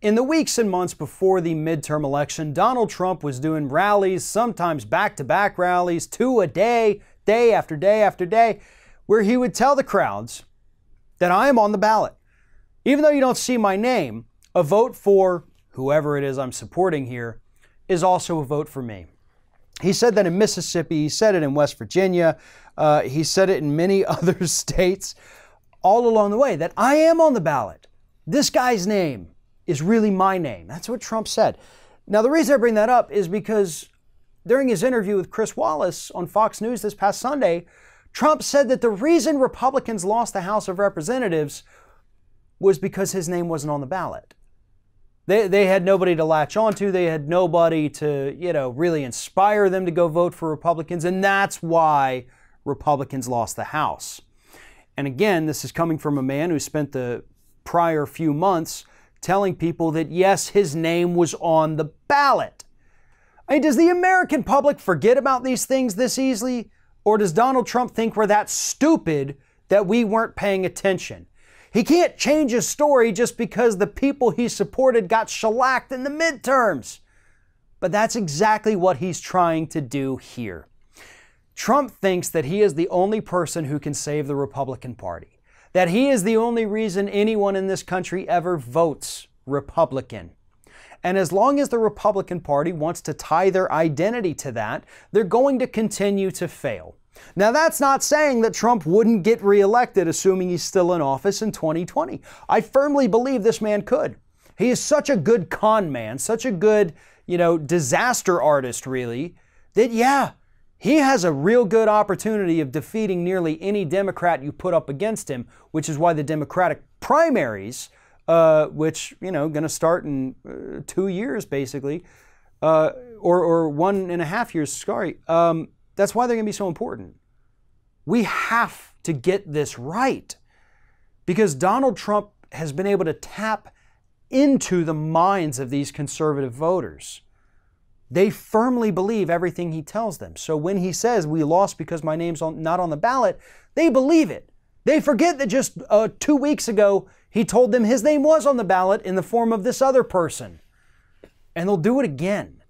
In the weeks and months before the midterm election, Donald Trump was doing rallies, sometimes back-to-back rallies, 2 a day, day after day after day, where he would tell the crowds that I am on the ballot. Even though you don't see my name, a vote for whoever it is I'm supporting here is also a vote for me. He said that in Mississippi, he said it in West Virginia, he said it in many other states, all along the way, that I am on the ballot. This guy's name is really my name. That's what Trump said. Now, the reason I bring that up is because during his interview with Chris Wallace on Fox News this past Sunday, Trump said that the reason Republicans lost the House of Representatives was because his name wasn't on the ballot. They had nobody to latch onto. They had nobody to, really inspire them to go vote for Republicans. And that's why Republicans lost the House. And again, this is coming from a man who spent the prior few months telling people that, yes, his name was on the ballot. I mean, does the American public forget about these things this easily? Or does Donald Trump think we're that stupid that we weren't paying attention? He can't change his story just because the people he supported got shellacked in the midterms. But that's exactly what he's trying to do here. Trump thinks that he is the only person who can save the Republican Party, that he is the only reason anyone in this country ever votes Republican. And as long as the Republican Party wants to tie their identity to that, they're going to continue to fail. Now, that's not saying that Trump wouldn't get reelected, assuming he's still in office in 2020. I firmly believe this man could. He is such a good con man, such a good, disaster artist, really, that, yeah, he has a real good opportunity of defeating nearly any Democrat you put up against him, which is why the Democratic primaries, which, going to start in 2 years, basically, or 1.5 years, sorry. That's why they're going to be so important. We have to get this right because Donald Trump has been able to tap into the minds of these conservative voters. They firmly believe everything he tells them. So when he says, we lost because my name's not on the ballot, they believe it. They forget that just 2 weeks ago, he told them his name was on the ballot in the form of this other person. And they'll do it again.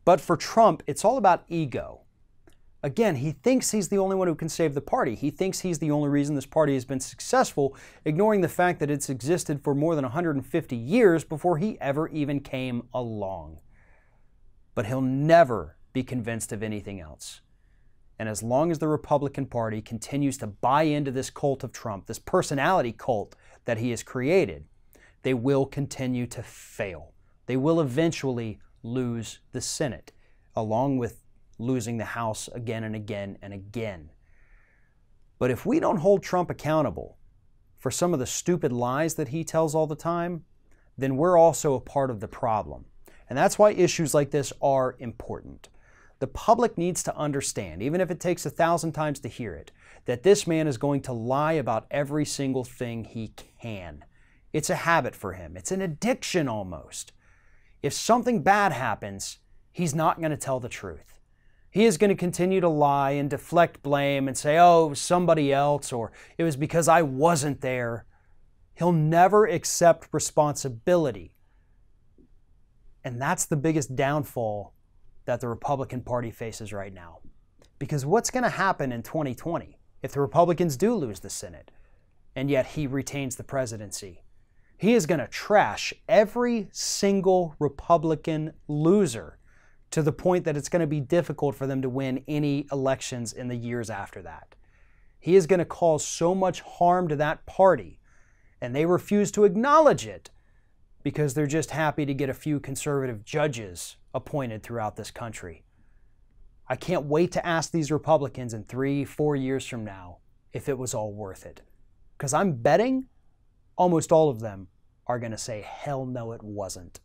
But for Trump, it's all about ego. Again, he thinks he's the only one who can save the party. He thinks he's the only reason this party has been successful, ignoring the fact that it's existed for more than 150 years before he ever even came along. But he'll never be convinced of anything else. And as long as the Republican Party continues to buy into this cult of Trump, this personality cult that he has created, they will continue to fail. They will eventually lose the Senate, along with losing the House again and again and again. But if we don't hold Trump accountable for some of the stupid lies that he tells all the time, then we're also a part of the problem. And that's why issues like this are important. The public needs to understand, even if it takes 1,000 times to hear it, that this man is going to lie about every single thing he can. It's a habit for him. It's an addiction almost. If something bad happens, he's not going to tell the truth. He is going to continue to lie and deflect blame and say, oh, it was somebody else, or it was because I wasn't there. He'll never accept responsibility. And that's the biggest downfall that the Republican Party faces right now. Because what's going to happen in 2020 if the Republicans do lose the Senate, and yet he retains the presidency? He is going to trash every single Republican loser to the point that it's going to be difficult for them to win any elections in the years after that. He is going to cause so much harm to that party, and they refuse to acknowledge it because they're just happy to get a few conservative judges appointed throughout this country. I can't wait to ask these Republicans in 3-4 years from now if it was all worth it. Because I'm betting almost all of them are going to say, hell no, it wasn't.